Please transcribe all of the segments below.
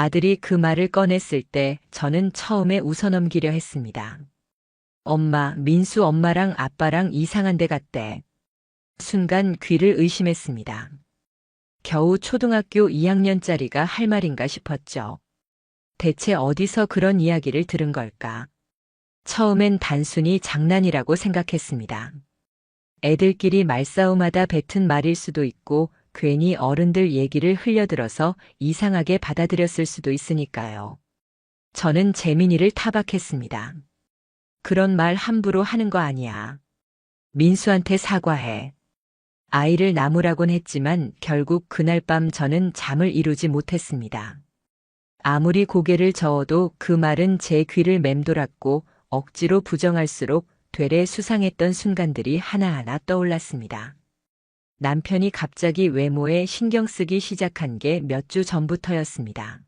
아들이 그 말을 꺼냈을 때 저는 처음에 웃어넘기려 했습니다. 엄마, 민수 엄마랑 아빠랑 이상한 데 갔대. 순간 귀를 의심했습니다. 겨우 초등학교 2학년짜리가 할 말인가 싶었죠. 대체 어디서 그런 이야기를 들은 걸까? 처음엔 단순히 장난이라고 생각했습니다. 애들끼리 말싸움하다 뱉은 말일 수도 있고 괜히 어른들 얘기를 흘려들어서 이상하게 받아들였을 수도 있으니까요. 저는 재민이를 타박했습니다. 그런 말 함부로 하는 거 아니야. 민수한테 사과해. 아이를 나무라곤 했지만 결국 그날 밤 저는 잠을 이루지 못했습니다. 아무리 고개를 저어도 그 말은 제 귀를 맴돌았고 억지로 부정할수록 되레 수상했던 순간들이 하나하나 떠올랐습니다. 남편이 갑자기 외모에 신경 쓰기 시작한 게 몇 주 전부터였습니다.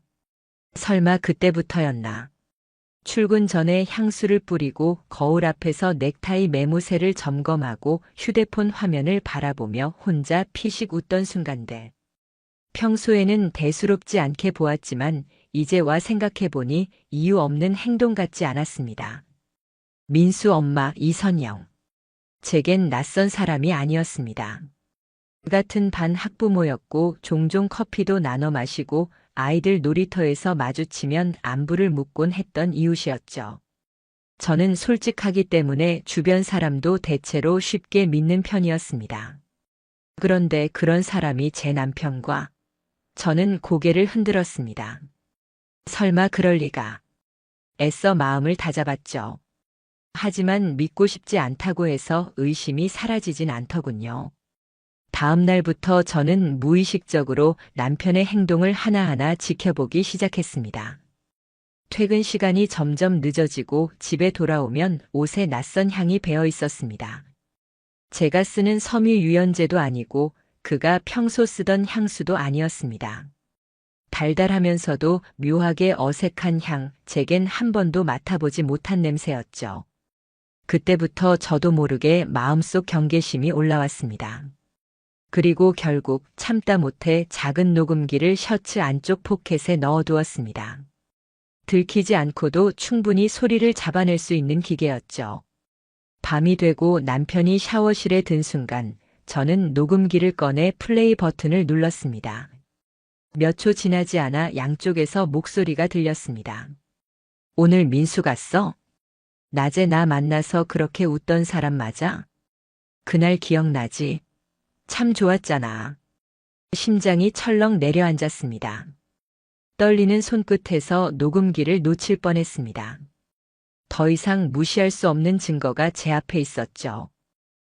설마 그때부터였나? 출근 전에 향수를 뿌리고 거울 앞에서 넥타이 매무새를 점검하고 휴대폰 화면을 바라보며 혼자 피식 웃던 순간들. 평소에는 대수롭지 않게 보았지만 이제 와 생각해보니 이유 없는 행동 같지 않았습니다. 민수 엄마 이선영. 제겐 낯선 사람이 아니었습니다. 같은 반 학부모였고 종종 커피도 나눠 마시고 아이들 놀이터에서 마주치면 안부를 묻곤 했던 이웃이었죠. 저는 솔직하기 때문에 주변 사람도 대체로 쉽게 믿는 편이었습니다. 그런데 그런 사람이 제 남편과 저는 고개를 흔들었습니다. 설마 그럴 리가. 애써 마음을 다잡았죠. 하지만 믿고 싶지 않다고 해서 의심이 사라지진 않더군요. 다음 날부터 저는 무의식적으로 남편의 행동을 하나하나 지켜보기 시작했습니다. 퇴근 시간이 점점 늦어지고 집에 돌아오면 옷에 낯선 향이 배어 있었습니다. 제가 쓰는 섬유 유연제도 아니고 그가 평소 쓰던 향수도 아니었습니다. 달달하면서도 묘하게 어색한 향, 제겐 한 번도 맡아보지 못한 냄새였죠. 그때부터 저도 모르게 마음속 경계심이 올라왔습니다. 그리고 결국 참다 못해 작은 녹음기를 셔츠 안쪽 포켓에 넣어두었습니다. 들키지 않고도 충분히 소리를 잡아낼 수 있는 기계였죠. 밤이 되고 남편이 샤워실에 든 순간 저는 녹음기를 꺼내 플레이 버튼을 눌렀습니다. 몇 초 지나지 않아 양쪽에서 목소리가 들렸습니다. 오늘 민수 갔어? 낮에 나 만나서 그렇게 웃던 사람 맞아? 그날 기억나지? 참 좋았잖아. 심장이 철렁 내려앉았습니다. 떨리는 손끝에서 녹음기를 놓칠 뻔했습니다. 더 이상 무시할 수 없는 증거가 제 앞에 있었죠.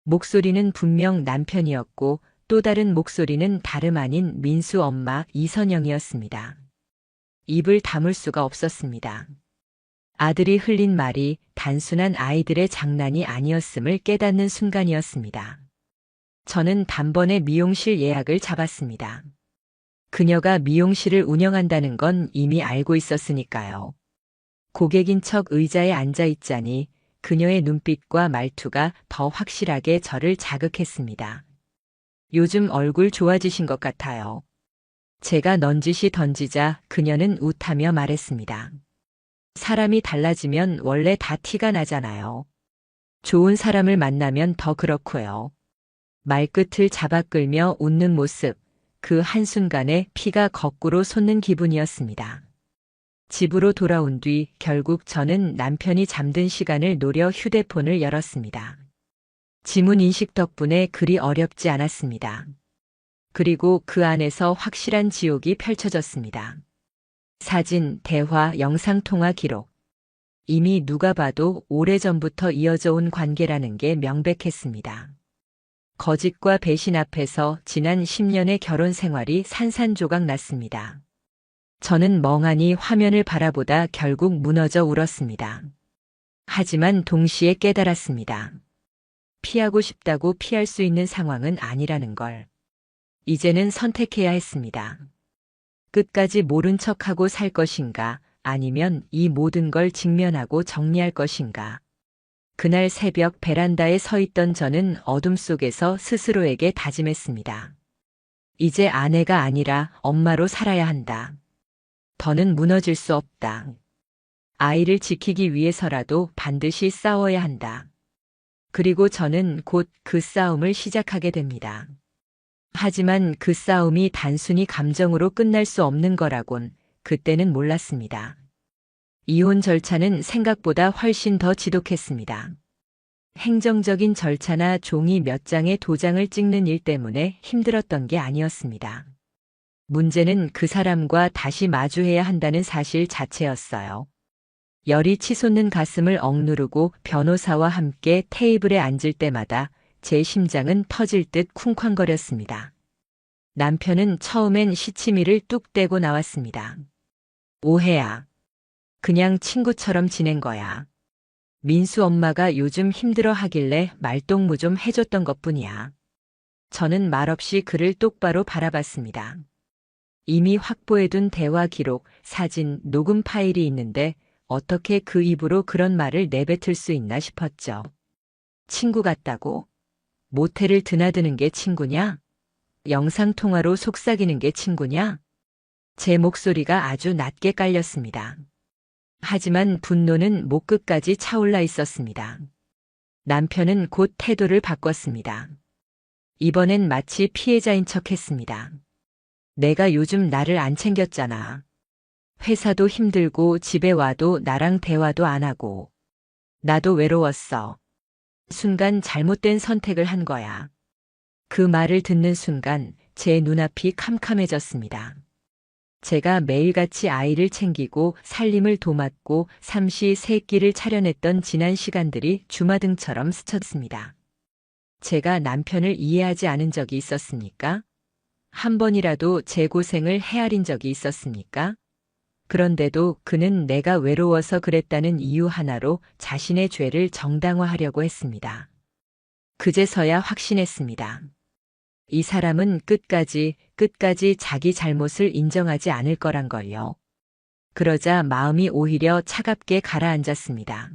목소리는 분명 남편이었고 또 다른 목소리는 다름 아닌 민수 엄마 이선영이었습니다. 입을 다물 수가 없었습니다. 아들이 흘린 말이 단순한 아이들의 장난이 아니었음을 깨닫는 순간이었습니다. 저는 단번에 미용실 예약을 잡았습니다. 그녀가 미용실을 운영한다는 건 이미 알고 있었으니까요. 고객인 척 의자에 앉아 있자니 그녀의 눈빛과 말투가 더 확실하게 저를 자극했습니다. 요즘 얼굴 좋아지신 것 같아요. 제가 넌지시 던지자 그녀는 웃하며 말했습니다. 사람이 달라지면 원래 다 티가 나잖아요. 좋은 사람을 만나면 더 그렇고요. 말끝을 잡아 끌며 웃는 모습, 그 한순간에 피가 거꾸로 솟는 기분이었습니다. 집으로 돌아온 뒤 결국 저는 남편이 잠든 시간을 노려 휴대폰을 열었습니다. 지문 인식 덕분에 그리 어렵지 않았습니다. 그리고 그 안에서 확실한 지옥이 펼쳐졌습니다. 사진, 대화, 영상통화 기록. 이미 누가 봐도 오래전부터 이어져 온 관계라는 게 명백했습니다. 거짓과 배신 앞에서 지난 10년의 결혼 생활이 산산조각 났습니다. 저는 멍하니 화면을 바라보다 결국 무너져 울었습니다. 하지만 동시에 깨달았습니다. 피하고 싶다고 피할 수 있는 상황은 아니라는 걸. 이제는 선택해야 했습니다. 끝까지 모른 척하고 살 것인가, 아니면 이 모든 걸 직면하고 정리할 것인가. 그날 새벽 베란다에 서 있던 저는 어둠 속에서 스스로에게 다짐했습니다. 이제 아내가 아니라 엄마로 살아야 한다. 더는 무너질 수 없다. 아이를 지키기 위해서라도 반드시 싸워야 한다. 그리고 저는 곧 그 싸움을 시작하게 됩니다. 하지만 그 싸움이 단순히 감정으로 끝날 수 없는 거라곤 그때는 몰랐습니다. 이혼 절차는 생각보다 훨씬 더 지독했습니다. 행정적인 절차나 종이 몇 장의 도장을 찍는 일 때문에 힘들었던 게 아니었습니다. 문제는 그 사람과 다시 마주해야 한다는 사실 자체였어요. 열이 치솟는 가슴을 억누르고 변호사와 함께 테이블에 앉을 때마다 제 심장은 터질 듯 쿵쾅거렸습니다. 남편은 처음엔 시치미를 뚝 떼고 나왔습니다. 오해야. 그냥 친구처럼 지낸 거야. 민수 엄마가 요즘 힘들어 하길래 말동무 좀 해줬던 것뿐이야. 저는 말없이 그를 똑바로 바라봤습니다. 이미 확보해둔 대화 기록, 사진, 녹음 파일이 있는데 어떻게 그 입으로 그런 말을 내뱉을 수 있나 싶었죠. 친구 같다고? 모텔을 드나드는 게 친구냐? 영상통화로 속삭이는 게 친구냐? 제 목소리가 아주 낮게 깔렸습니다. 하지만 분노는 목 끝까지 차올라 있었습니다. 남편은 곧 태도를 바꿨습니다. 이번엔 마치 피해자인 척했습니다. 내가 요즘 나를 안 챙겼잖아. 회사도 힘들고 집에 와도 나랑 대화도 안 하고. 나도 외로웠어. 순간 잘못된 선택을 한 거야. 그 말을 듣는 순간 제 눈앞이 캄캄해졌습니다. 제가 매일같이 아이를 챙기고 살림을 도맡고 삼시세끼를 차려냈던 지난 시간들이 주마등처럼 스쳤습니다. 제가 남편을 이해하지 않은 적이 있었습니까? 한 번이라도 제 고생을 헤아린 적이 있었습니까? 그런데도 그는 내가 외로워서 그랬다는 이유 하나로 자신의 죄를 정당화하려고 했습니다. 그제서야 확신했습니다. 이 사람은 끝까지 자기 잘못을 인정하지 않을 거란 걸요. 그러자 마음이 오히려 차갑게 가라앉았습니다.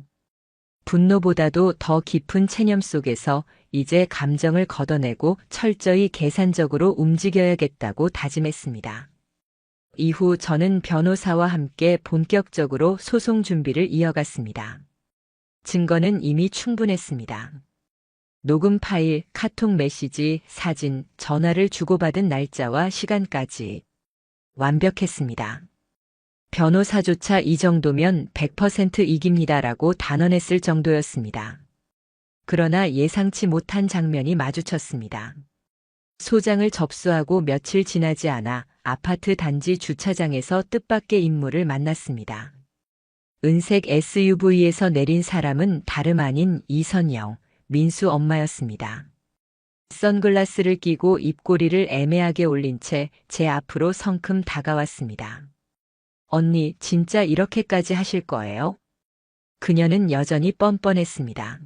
분노보다도 더 깊은 체념 속에서 이제 감정을 걷어내고 철저히 계산적으로 움직여야겠다고 다짐했습니다. 이후 저는 변호사와 함께 본격적으로 소송 준비를 이어갔습니다. 증거는 이미 충분했습니다. 녹음 파일, 카톡 메시지, 사진, 전화를 주고받은 날짜와 시간까지 완벽했습니다. 변호사조차 이 정도면 100% 이깁니다라고 단언했을 정도였습니다. 그러나 예상치 못한 장면이 마주쳤습니다. 소장을 접수하고 며칠 지나지 않아 아파트 단지 주차장에서 뜻밖의 인물을 만났습니다. 은색 SUV에서 내린 사람은 다름 아닌 이선영, 민수 엄마였습니다. 선글라스를 끼고 입꼬리를 애매하게 올린 채 제 앞으로 성큼 다가왔습니다. 언니, 진짜 이렇게까지 하실 거예요? 그녀는 여전히 뻔뻔했습니다.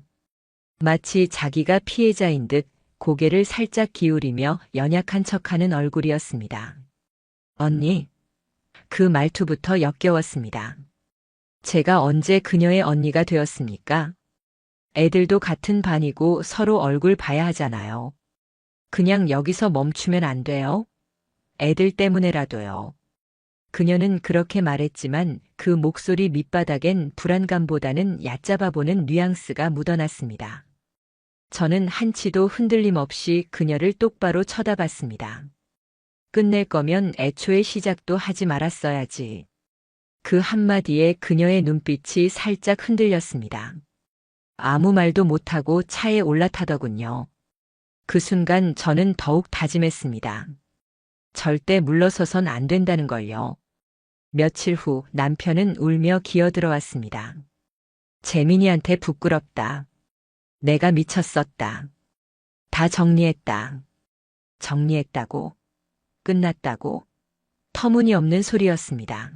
마치 자기가 피해자인 듯 고개를 살짝 기울이며 연약한 척하는 얼굴이었습니다. 언니, 그 말투부터 역겨웠습니다. 제가 언제 그녀의 언니가 되었습니까? 애들도 같은 반이고 서로 얼굴 봐야 하잖아요. 그냥 여기서 멈추면 안 돼요? 애들 때문에라도요. 그녀는 그렇게 말했지만 그 목소리 밑바닥엔 불안감보다는 얕잡아 보는 뉘앙스가 묻어났습니다. 저는 한치도 흔들림 없이 그녀를 똑바로 쳐다봤습니다. 끝낼 거면 애초에 시작도 하지 말았어야지. 그 한마디에 그녀의 눈빛이 살짝 흔들렸습니다. 아무 말도 못하고 차에 올라타더군요. 그 순간 저는 더욱 다짐했습니다. 절대 물러서선 안 된다는 걸요. 며칠 후 남편은 울며 기어들어왔습니다. 재민이한테 부끄럽다. 내가 미쳤었다. 다 정리했다. 정리했다고? 끝났다고? 터무니없는 소리였습니다.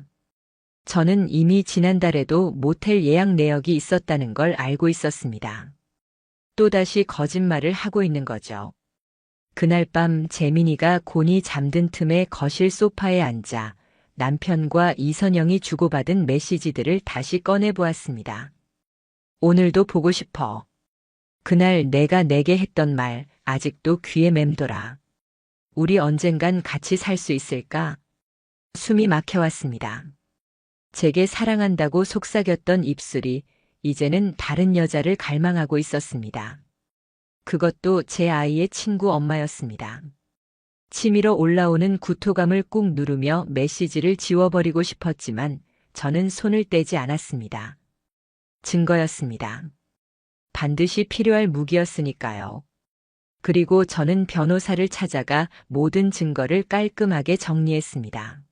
저는 이미 지난달에도 모텔 예약 내역이 있었다는 걸 알고 있었습니다. 또다시 거짓말을 하고 있는 거죠. 그날 밤 재민이가 곤히 잠든 틈에 거실 소파에 앉아 남편과 이선영이 주고받은 메시지들을 다시 꺼내보았습니다. 오늘도 보고 싶어. 그날 내가 내게 했던 말 아직도 귀에 맴돌아. 우리 언젠간 같이 살 수 있을까? 숨이 막혀왔습니다. 제게 사랑한다고 속삭였던 입술이 이제는 다른 여자를 갈망하고 있었습니다. 그것도 제 아이의 친구 엄마였습니다. 치밀어 올라오는 구토감을 꾹 누르며 메시지를 지워버리고 싶었지만 저는 손을 떼지 않았습니다. 증거였습니다. 반드시 필요할 무기였으니까요. 그리고 저는 변호사를 찾아가 모든 증거를 깔끔하게 정리했습니다.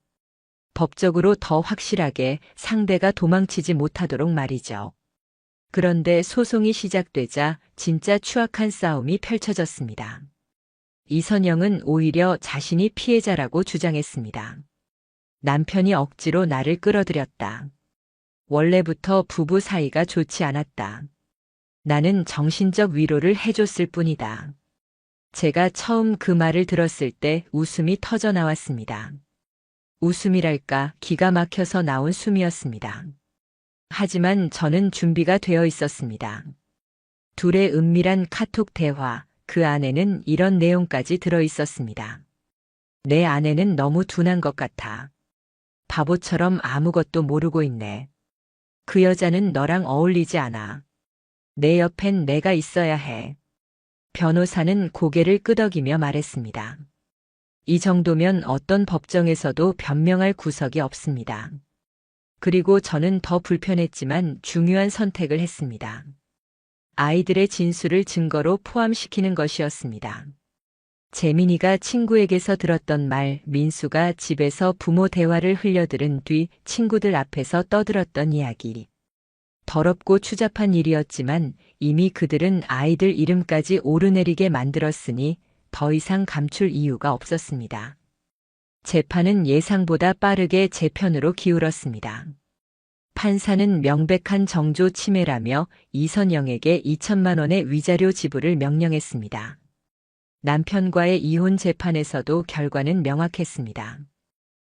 법적으로 더 확실하게 상대가 도망치지 못하도록 말이죠. 그런데 소송이 시작되자 진짜 추악한 싸움이 펼쳐졌습니다. 이선영은 오히려 자신이 피해자라고 주장했습니다. 남편이 억지로 나를 끌어들였다. 원래부터 부부 사이가 좋지 않았다. 나는 정신적 위로를 해줬을 뿐이다. 제가 처음 그 말을 들었을 때 웃음이 터져 나왔습니다. 웃음이랄까 기가 막혀서 나온 숨이었습니다. 하지만 저는 준비가 되어 있었습니다. 둘의 은밀한 카톡 대화, 그 안에는 이런 내용까지 들어 있었습니다. 내 아내는 너무 둔한 것 같아. 바보처럼 아무것도 모르고 있네. 그 여자는 너랑 어울리지 않아. 내 옆엔 내가 있어야 해. 변호사는 고개를 끄덕이며 말했습니다. 이 정도면 어떤 법정에서도 변명할 구석이 없습니다. 그리고 저는 더 불편했지만 중요한 선택을 했습니다. 아이들의 진술을 증거로 포함시키는 것이었습니다. 재민이가 친구에게서 들었던 말, 민수가 집에서 부모 대화를 흘려들은 뒤 친구들 앞에서 떠들었던 이야기. 더럽고 추잡한 일이었지만 이미 그들은 아이들 이름까지 오르내리게 만들었으니 더 이상 감출 이유가 없었습니다. 재판은 예상보다 빠르게 제 편으로 기울었습니다. 판사는 명백한 정조 침해라며 이선영에게 2천만 원의 위자료 지불을 명령했습니다. 남편과의 이혼 재판에서도 결과는 명확했습니다.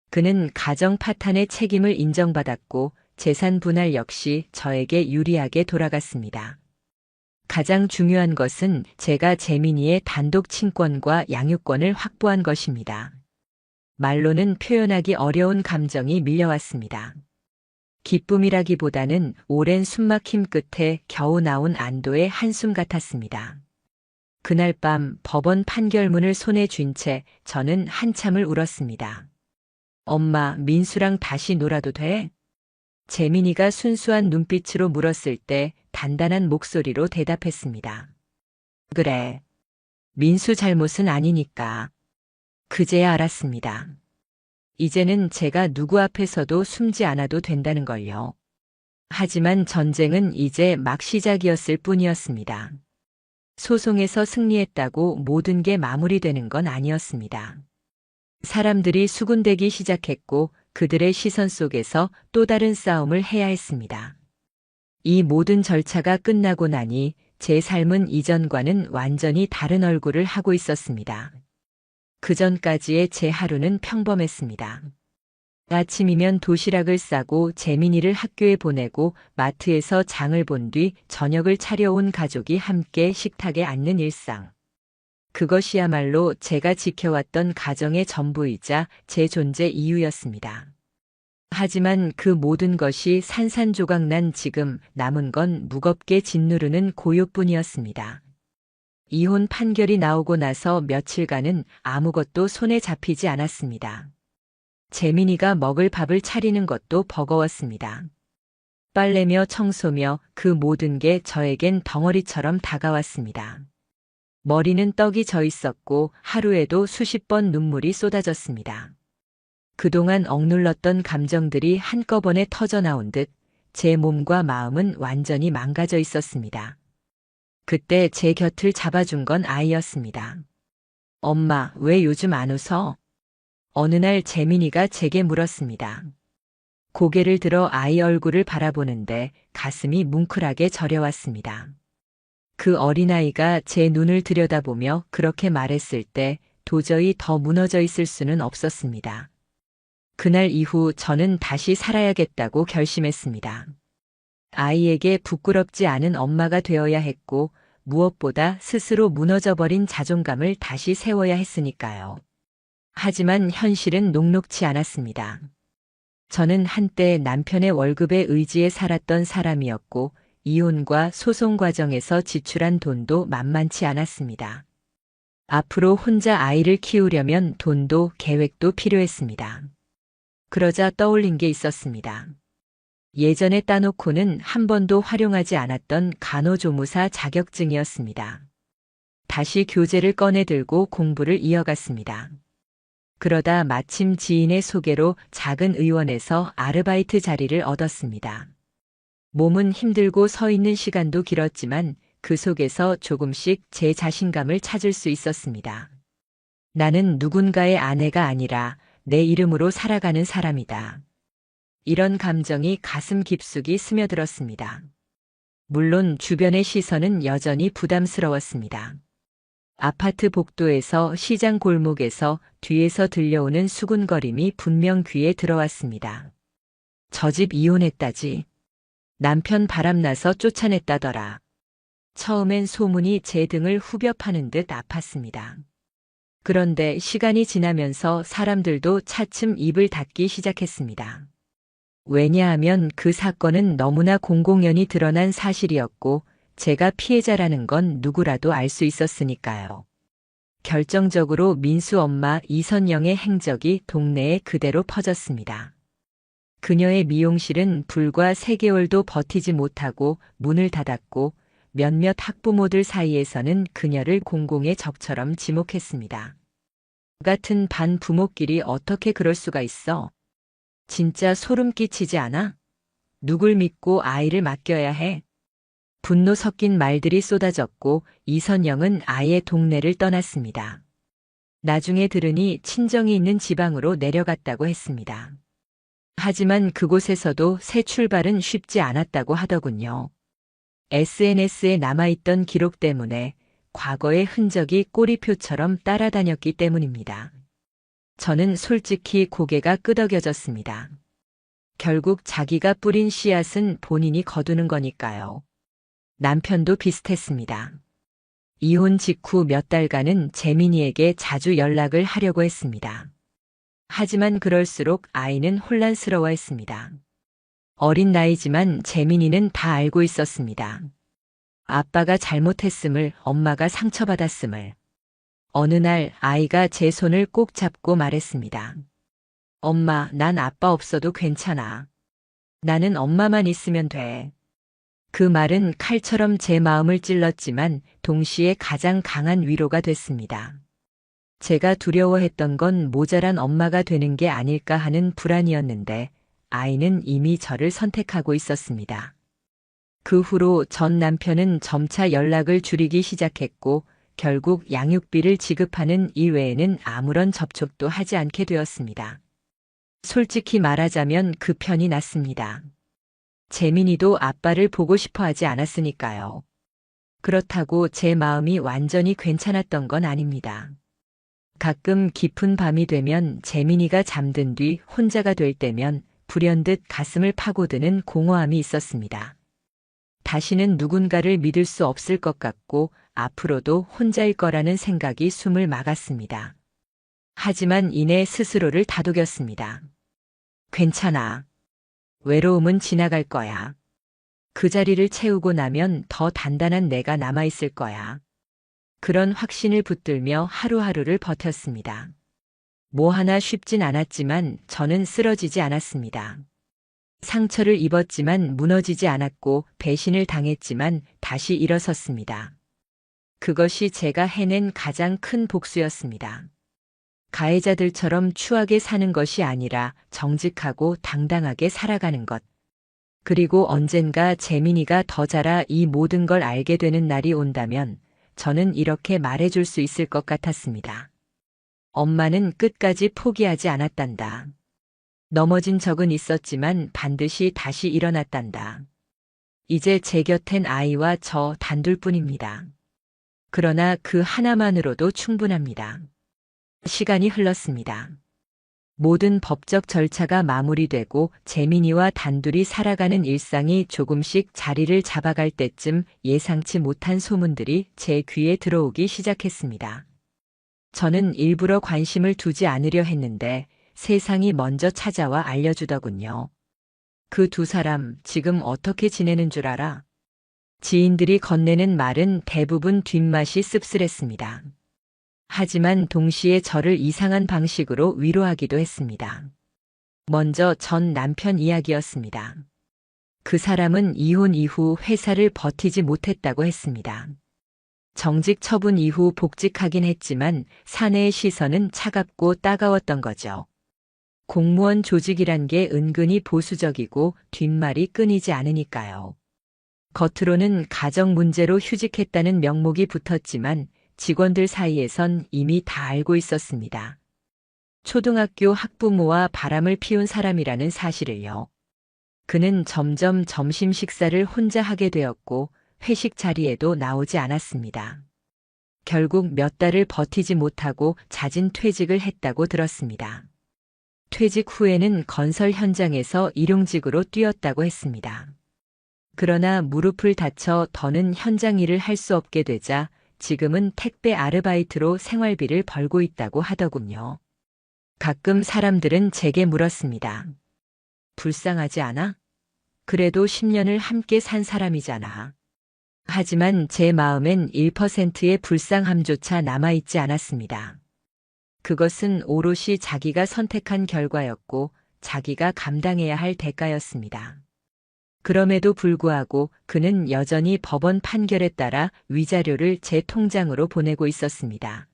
그는 가정 파탄의 책임을 인정받았고 재산 분할 역시 저에게 유리하게 돌아갔습니다. 가장 중요한 것은 제가 재민이의 단독 친권과 양육권을 확보한 것입니다. 말로는 표현하기 어려운 감정이 밀려왔습니다. 기쁨이라기보다는 오랜 숨막힘 끝에 겨우 나온 안도의 한숨 같았습니다. 그날 밤 법원 판결문을 손에 쥔 채 저는 한참을 울었습니다. 엄마, 민수랑 다시 놀아도 돼? 재민이가 순수한 눈빛으로 물었을 때 단단한 목소리로 대답했습니다. 그래. 민수 잘못은 아니니까. 그제야 알았습니다. 이제는 제가 누구 앞에서도 숨지 않아도 된다는 걸요. 하지만 전쟁은 이제 막 시작이었을 뿐이었습니다. 소송에서 승리했다고 모든 게 마무리되는 건 아니었습니다. 사람들이 수군대기 시작했고 그들의 시선 속에서 또 다른 싸움을 해야 했습니다. 이 모든 절차가 끝나고 나니 제 삶은 이전과는 완전히 다른 얼굴을 하고 있었습니다. 그 전까지의 제 하루는 평범했습니다. 아침이면 도시락을 싸고 재민이를 학교에 보내고 마트에서 장을 본 뒤 저녁을 차려온 가족이 함께 식탁에 앉는 일상. 그것이야말로 제가 지켜왔던 가정의 전부이자 제 존재 이유였습니다. 하지만 그 모든 것이 산산조각난 지금 남은 건 무겁게 짓누르는 고요뿐이었습니다. 이혼 판결이 나오고 나서 며칠간은 아무것도 손에 잡히지 않았습니다. 재민이가 먹을 밥을 차리는 것도 버거웠습니다. 빨래며 청소며 그 모든 게 저에겐 덩어리처럼 다가왔습니다. 머리는 떡이 져 있었고 하루에도 수십 번 눈물이 쏟아졌습니다. 그동안 억눌렀던 감정들이 한꺼번에 터져나온 듯 제 몸과 마음은 완전히 망가져 있었습니다. 그때 제 곁을 잡아준 건 아이였습니다. 엄마, 왜 요즘 안 웃어? 어느 날 재민이가 제게 물었습니다. 고개를 들어 아이 얼굴을 바라보는데 가슴이 뭉클하게 저려왔습니다. 그 어린아이가 제 눈을 들여다보며 그렇게 말했을 때 도저히 더 무너져 있을 수는 없었습니다. 그날 이후 저는 다시 살아야겠다고 결심했습니다. 아이에게 부끄럽지 않은 엄마가 되어야 했고 무엇보다 스스로 무너져버린 자존감을 다시 세워야 했으니까요. 하지만 현실은 녹록지 않았습니다. 저는 한때 남편의 월급에 의지해 살았던 사람이었고, 이혼과 소송 과정에서 지출한 돈도 만만치 않았습니다. 앞으로 혼자 아이를 키우려면 돈도 계획도 필요했습니다. 그러자 떠올린 게 있었습니다. 예전에 따놓고는 한 번도 활용하지 않았던 간호조무사 자격증이었습니다. 다시 교재를 꺼내 들고 공부를 이어갔습니다. 그러다 마침 지인의 소개로 작은 의원에서 아르바이트 자리를 얻었습니다. 몸은 힘들고 서 있는 시간도 길었지만 그 속에서 조금씩 제 자신감을 찾을 수 있었습니다. 나는 누군가의 아내가 아니라 내 이름으로 살아가는 사람이다. 이런 감정이 가슴 깊숙이 스며들었습니다. 물론 주변의 시선은 여전히 부담스러웠습니다. 아파트 복도에서 시장 골목에서 뒤에서 들려오는 수군거림이 분명 귀에 들어왔습니다. 저 집 이혼했다지. 남편 바람나서 쫓아냈다더라. 처음엔 소문이 제 등을 후벼 파는 듯 아팠습니다. 그런데 시간이 지나면서 사람들도 차츰 입을 닫기 시작했습니다. 왜냐하면 그 사건은 너무나 공공연히 드러난 사실이었고 제가 피해자라는 건 누구라도 알 수 있었으니까요. 결정적으로 민수 엄마 이선영의 행적이 동네에 그대로 퍼졌습니다. 그녀의 미용실은 불과 3개월도 버티지 못하고 문을 닫았고 몇몇 학부모들 사이에서는 그녀를 공공의 적처럼 지목했습니다. 같은 반 부모끼리 어떻게 그럴 수가 있어? 진짜 소름 끼치지 않아? 누굴 믿고 아이를 맡겨야 해? 분노 섞인 말들이 쏟아졌고 이선영은 아예 동네를 떠났습니다. 나중에 들으니 친정이 있는 지방으로 내려갔다고 했습니다. 하지만 그곳에서도 새 출발은 쉽지 않았다고 하더군요. SNS에 남아있던 기록 때문에 과거의 흔적이 꼬리표처럼 따라다녔기 때문입니다. 저는 솔직히 고개가 끄덕여졌습니다. 결국 자기가 뿌린 씨앗은 본인이 거두는 거니까요. 남편도 비슷했습니다. 이혼 직후 몇 달간은 재민이에게 자주 연락을 하려고 했습니다. 하지만 그럴수록 아이는 혼란스러워했습니다. 어린 나이지만 재민이는 다 알고 있었습니다. 아빠가 잘못했음을, 엄마가 상처받았음을. 어느 날 아이가 제 손을 꼭 잡고 말했습니다. 엄마, 난 아빠 없어도 괜찮아. 나는 엄마만 있으면 돼. 그 말은 칼처럼 제 마음을 찔렀지만 동시에 가장 강한 위로가 됐습니다. 제가 두려워했던 건 모자란 엄마가 되는 게 아닐까 하는 불안이었는데 아이는 이미 저를 선택하고 있었습니다. 그 후로 전 남편은 점차 연락을 줄이기 시작했고 결국 양육비를 지급하는 이외에는 아무런 접촉도 하지 않게 되었습니다. 솔직히 말하자면 그 편이 낫습니다. 재민이도 아빠를 보고 싶어 하지 않았으니까요. 그렇다고 제 마음이 완전히 괜찮았던 건 아닙니다. 가끔 깊은 밤이 되면 재민이가 잠든 뒤 혼자가 될 때면 불현듯 가슴을 파고드는 공허함이 있었습니다. 다시는 누군가를 믿을 수 없을 것 같고 앞으로도 혼자일 거라는 생각이 숨을 막았습니다. 하지만 이내 스스로를 다독였습니다. 괜찮아. 외로움은 지나갈 거야. 그 자리를 채우고 나면 더 단단한 내가 남아있을 거야. 그런 확신을 붙들며 하루하루를 버텼습니다. 뭐 하나 쉽진 않았지만 저는 쓰러지지 않았습니다. 상처를 입었지만 무너지지 않았고 배신을 당했지만 다시 일어섰습니다. 그것이 제가 해낸 가장 큰 복수였습니다. 가해자들처럼 추하게 사는 것이 아니라 정직하고 당당하게 살아가는 것. 그리고 언젠가 재민이가 더 자라 이 모든 걸 알게 되는 날이 온다면 저는 이렇게 말해줄 수 있을 것 같았습니다. 엄마는 끝까지 포기하지 않았단다. 넘어진 적은 있었지만 반드시 다시 일어났단다. 이제 제 곁엔 아이와 저 단둘뿐입니다. 그러나 그 하나만으로도 충분합니다. 시간이 흘렀습니다. 모든 법적 절차가 마무리되고 재민이와 단둘이 살아가는 일상이 조금씩 자리를 잡아갈 때쯤 예상치 못한 소문들이 제 귀에 들어오기 시작했습니다. 저는 일부러 관심을 두지 않으려 했는데 세상이 먼저 찾아와 알려주더군요. 그 두 사람 지금 어떻게 지내는 줄 알아? 지인들이 건네는 말은 대부분 뒷맛이 씁쓸했습니다. 하지만 동시에 저를 이상한 방식으로 위로하기도 했습니다. 먼저 전 남편 이야기였습니다. 그 사람은 이혼 이후 회사를 버티지 못했다고 했습니다. 정직 처분 이후 복직하긴 했지만 사내의 시선은 차갑고 따가웠던 거죠. 공무원 조직이란 게 은근히 보수적이고 뒷말이 끊이지 않으니까요. 겉으로는 가정 문제로 휴직했다는 명목이 붙었지만 직원들 사이에선 이미 다 알고 있었습니다. 초등학교 학부모와 바람을 피운 사람이라는 사실을요. 그는 점점 점심 식사를 혼자 하게 되었고 회식 자리에도 나오지 않았습니다. 결국 몇 달을 버티지 못하고 자진 퇴직을 했다고 들었습니다. 퇴직 후에는 건설 현장에서 일용직으로 뛰었다고 했습니다. 그러나 무릎을 다쳐 더는 현장 일을 할 수 없게 되자 지금은 택배 아르바이트로 생활비를 벌고 있다고 하더군요. 가끔 사람들은 제게 물었습니다. 불쌍하지 않아? 그래도 10년을 함께 산 사람이잖아. 하지만 제 마음엔 1%의 불쌍함조차 남아있지 않았습니다. 그것은 오롯이 자기가 선택한 결과였고 자기가 감당해야 할 대가였습니다. 그럼에도 불구하고 그는 여전히 법원 판결에 따라 위자료를 제 통장으로 보내고 있었습니다.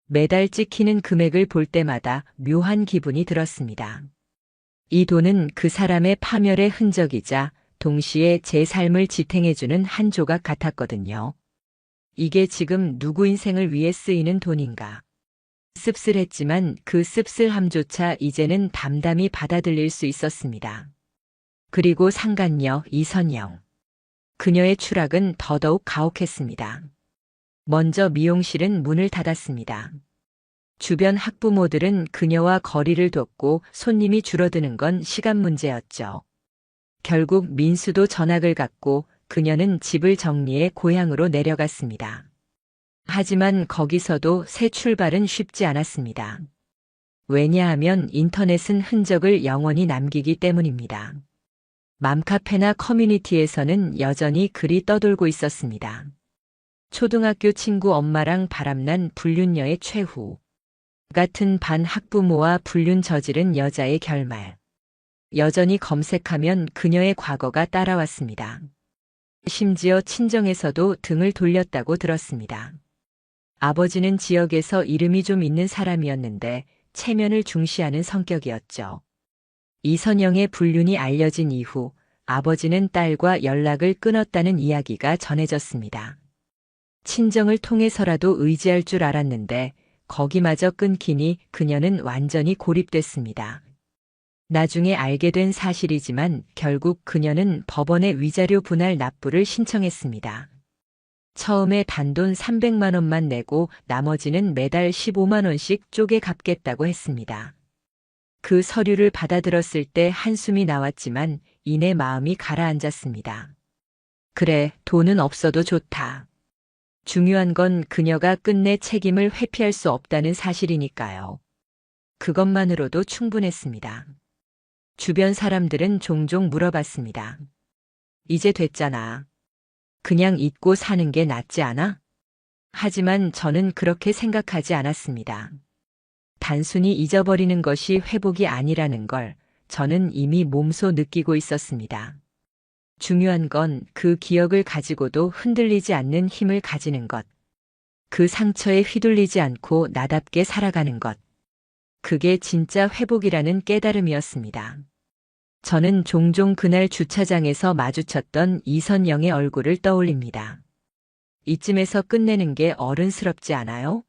매달 찍히는 금액을 볼 때마다 묘한 기분이 들었습니다. 이 돈은 그 사람의 파멸의 흔적이자 동시에 제 삶을 지탱해주는 한 조각 같았거든요. 이게 지금 누구 인생을 위해 쓰이는 돈인가? 씁쓸했지만 그 씁쓸함조차 이제는 담담히 받아들일 수 있었습니다. 그리고 상간녀 이선영. 그녀의 추락은 더더욱 가혹했습니다. 먼저 미용실은 문을 닫았습니다. 주변 학부모들은 그녀와 거리를 뒀고 손님이 줄어드는 건 시간 문제였죠. 결국 민수도 전학을 갔고 그녀는 집을 정리해 고향으로 내려갔습니다. 하지만 거기서도 새 출발은 쉽지 않았습니다. 왜냐하면 인터넷은 흔적을 영원히 남기기 때문입니다. 맘카페나 커뮤니티에서는 여전히 글이 떠돌고 있었습니다. 초등학교 친구 엄마랑 바람난 불륜녀의 최후. 같은 반 학부모와 불륜 저지른 여자의 결말. 여전히 검색하면 그녀의 과거가 따라왔습니다. 심지어 친정에서도 등을 돌렸다고 들었습니다. 아버지는 지역에서 이름이 좀 있는 사람이었는데 체면을 중시하는 성격이었죠. 이선영의 불륜이 알려진 이후 아버지는 딸과 연락을 끊었다는 이야기가 전해졌습니다. 친정을 통해서라도 의지할 줄 알았는데 거기마저 끊기니 그녀는 완전히 고립됐습니다. 나중에 알게 된 사실이지만 결국 그녀는 법원에 위자료 분할 납부를 신청했습니다. 처음에 단돈 300만 원만 내고 나머지는 매달 15만 원씩 쪼개 갚겠다고 했습니다. 그 서류를 받아들었을 때 한숨이 나왔지만 이내 마음이 가라앉았습니다. 그래, 돈은 없어도 좋다. 중요한 건 그녀가 끝내 책임을 회피할 수 없다는 사실이니까요. 그것만으로도 충분했습니다. 주변 사람들은 종종 물어봤습니다. 이제 됐잖아. 그냥 잊고 사는 게 낫지 않아? 하지만 저는 그렇게 생각하지 않았습니다. 단순히 잊어버리는 것이 회복이 아니라는 걸 저는 이미 몸소 느끼고 있었습니다. 중요한 건 그 기억을 가지고도 흔들리지 않는 힘을 가지는 것. 그 상처에 휘둘리지 않고 나답게 살아가는 것. 그게 진짜 회복이라는 깨달음이었습니다. 저는 종종 그날 주차장에서 마주쳤던 이선영의 얼굴을 떠올립니다. 이쯤에서 끝내는 게 어른스럽지 않아요?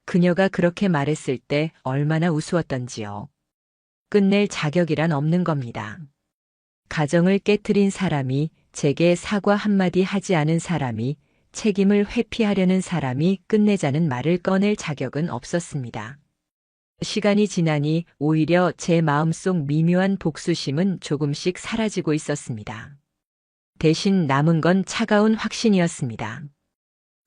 그녀가 그렇게 말했을 때 얼마나 우스웠던지요. 끝낼 자격이란 없는 겁니다. 가정을 깨트린 사람이, 제게 사과 한마디 하지 않은 사람이, 책임을 회피하려는 사람이 끝내자는 말을 꺼낼 자격은 없었습니다. 시간이 지나니 오히려 제 마음속 미묘한 복수심은 조금씩 사라지고 있었습니다. 대신 남은 건 차가운 확신이었습니다.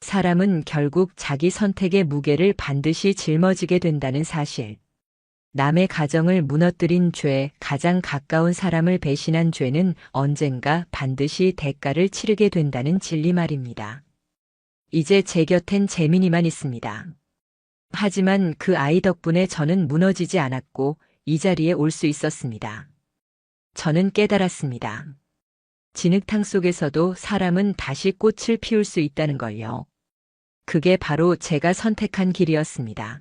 사람은 결국 자기 선택의 무게를 반드시 짊어지게 된다는 사실. 남의 가정을 무너뜨린 죄, 가장 가까운 사람을 배신한 죄는 언젠가 반드시 대가를 치르게 된다는 진리 말입니다. 이제 제 곁엔 재민이만 있습니다. 하지만 그 아이 덕분에 저는 무너지지 않았고 이 자리에 올 수 있었습니다. 저는 깨달았습니다. 진흙탕 속에서도 사람은 다시 꽃을 피울 수 있다는 걸요. 그게 바로 제가 선택한 길이었습니다.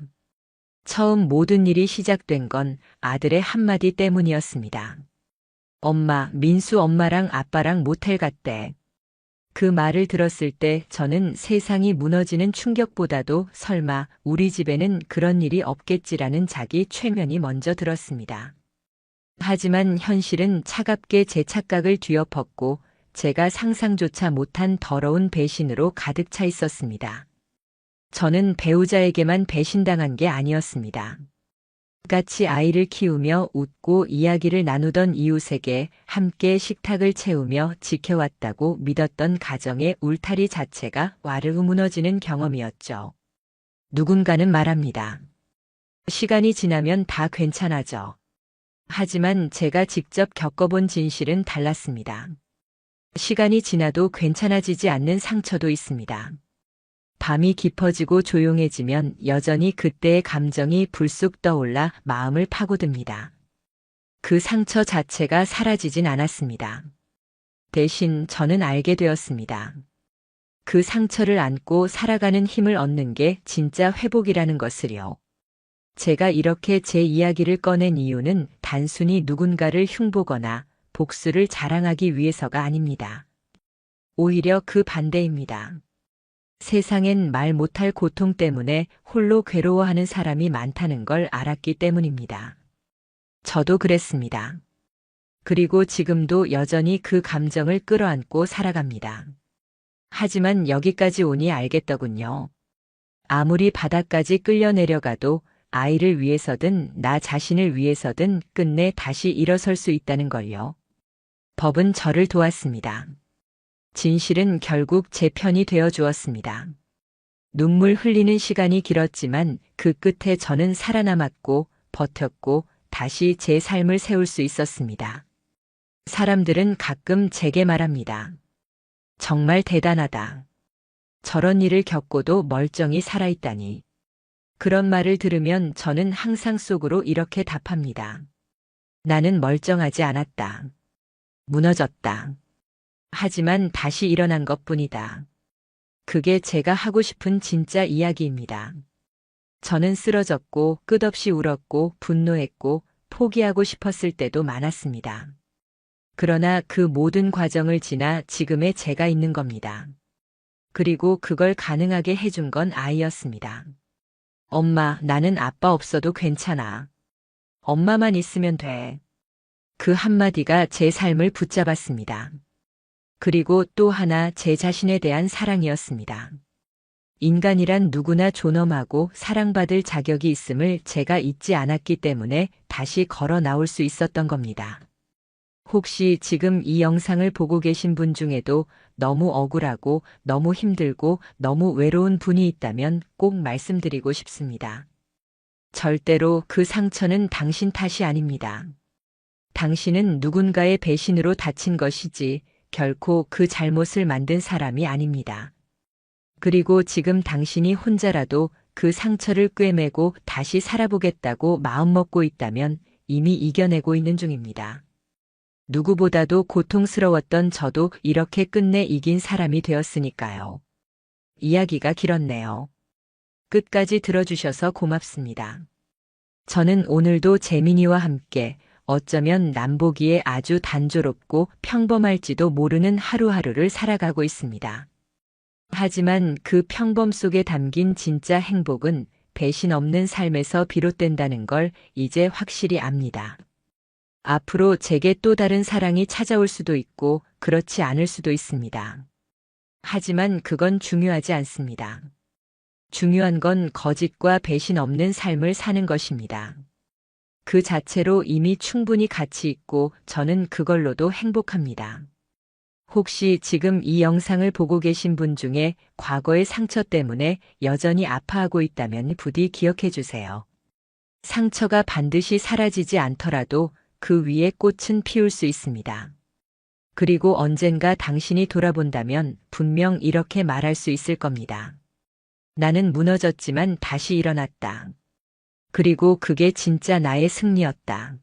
처음 모든 일이 시작된 건 아들의 한마디 때문이었습니다. 엄마, 민수 엄마랑 아빠랑 모텔 갔대. 그 말을 들었을 때 저는 세상이 무너지는 충격보다도 설마 우리 집에는 그런 일이 없겠지라는 자기 최면이 먼저 들었습니다. 하지만 현실은 차갑게 제 착각을 뒤엎었고 제가 상상조차 못한 더러운 배신으로 가득 차 있었습니다. 저는 배우자에게만 배신당한 게 아니었습니다. 같이 아이를 키우며 웃고 이야기를 나누던 이웃에게 함께 식탁을 채우며 지켜왔다고 믿었던 가정의 울타리 자체가 와르르 무너지는 경험이었죠. 누군가는 말합니다. 시간이 지나면 다 괜찮아져. 하지만 제가 직접 겪어본 진실은 달랐습니다. 시간이 지나도 괜찮아지지 않는 상처도 있습니다. 밤이 깊어지고 조용해지면 여전히 그때의 감정이 불쑥 떠올라 마음을 파고듭니다. 그 상처 자체가 사라지진 않았습니다. 대신 저는 알게 되었습니다. 그 상처를 안고 살아가는 힘을 얻는 게 진짜 회복이라는 것을요. 제가 이렇게 제 이야기를 꺼낸 이유는 단순히 누군가를 흉보거나 복수를 자랑하기 위해서가 아닙니다. 오히려 그 반대입니다. 세상엔 말 못할 고통 때문에 홀로 괴로워하는 사람이 많다는 걸 알았기 때문입니다. 저도 그랬습니다. 그리고 지금도 여전히 그 감정을 끌어안고 살아갑니다. 하지만 여기까지 오니 알겠더군요. 아무리 바닥까지 끌려 내려가도 아이를 위해서든 나 자신을 위해서든 끝내 다시 일어설 수 있다는 걸요. 법은 저를 도왔습니다. 진실은 결국 제 편이 되어 주었습니다. 눈물 흘리는 시간이 길었지만 그 끝에 저는 살아남았고 버텼고 다시 제 삶을 세울 수 있었습니다. 사람들은 가끔 제게 말합니다. 정말 대단하다. 저런 일을 겪고도 멀쩡히 살아있다니. 그런 말을 들으면 저는 항상 속으로 이렇게 답합니다. 나는 멀쩡하지 않았다. 무너졌다. 하지만 다시 일어난 것뿐이다. 그게 제가 하고 싶은 진짜 이야기입니다. 저는 쓰러졌고 끝없이 울었고 분노했고 포기하고 싶었을 때도 많았습니다. 그러나 그 모든 과정을 지나 지금의 제가 있는 겁니다. 그리고 그걸 가능하게 해준 건 아이였습니다. 엄마, 나는 아빠 없어도 괜찮아. 엄마만 있으면 돼. 그 한마디가 제 삶을 붙잡았습니다. 그리고 또 하나 제 자신에 대한 사랑이었습니다. 인간이란 누구나 존엄하고 사랑받을 자격이 있음을 제가 잊지 않았기 때문에 다시 걸어 나올 수 있었던 겁니다. 혹시 지금 이 영상을 보고 계신 분 중에도 너무 억울하고 너무 힘들고 너무 외로운 분이 있다면 꼭 말씀드리고 싶습니다. 절대로 그 상처는 당신 탓이 아닙니다. 당신은 누군가의 배신으로 다친 것이지 결코 그 잘못을 만든 사람이 아닙니다. 그리고 지금 당신이 혼자라도 그 상처를 꿰매고 다시 살아보겠다고 마음먹고 있다면 이미 이겨내고 있는 중입니다. 누구보다도 고통스러웠던 저도 이렇게 끝내 이긴 사람이 되었으니까요. 이야기가 길었네요. 끝까지 들어주셔서 고맙습니다. 저는 오늘도 재민이와 함께 어쩌면 남보기에 아주 단조롭고 평범할지도 모르는 하루하루를 살아가고 있습니다. 하지만 그 평범 속에 담긴 진짜 행복은 배신 없는 삶에서 비롯된다는 걸 이제 확실히 압니다. 앞으로 제게 또 다른 사랑이 찾아올 수도 있고 그렇지 않을 수도 있습니다. 하지만 그건 중요하지 않습니다. 중요한 건 거짓과 배신 없는 삶을 사는 것입니다. 그 자체로 이미 충분히 가치 있고 저는 그걸로도 행복합니다. 혹시 지금 이 영상을 보고 계신 분 중에 과거의 상처 때문에 여전히 아파하고 있다면 부디 기억해 주세요. 상처가 반드시 사라지지 않더라도 그 위에 꽃은 피울 수 있습니다. 그리고 언젠가 당신이 돌아본다면 분명 이렇게 말할 수 있을 겁니다. 나는 무너졌지만 다시 일어났다. 그리고 그게 진짜 나의 승리였다.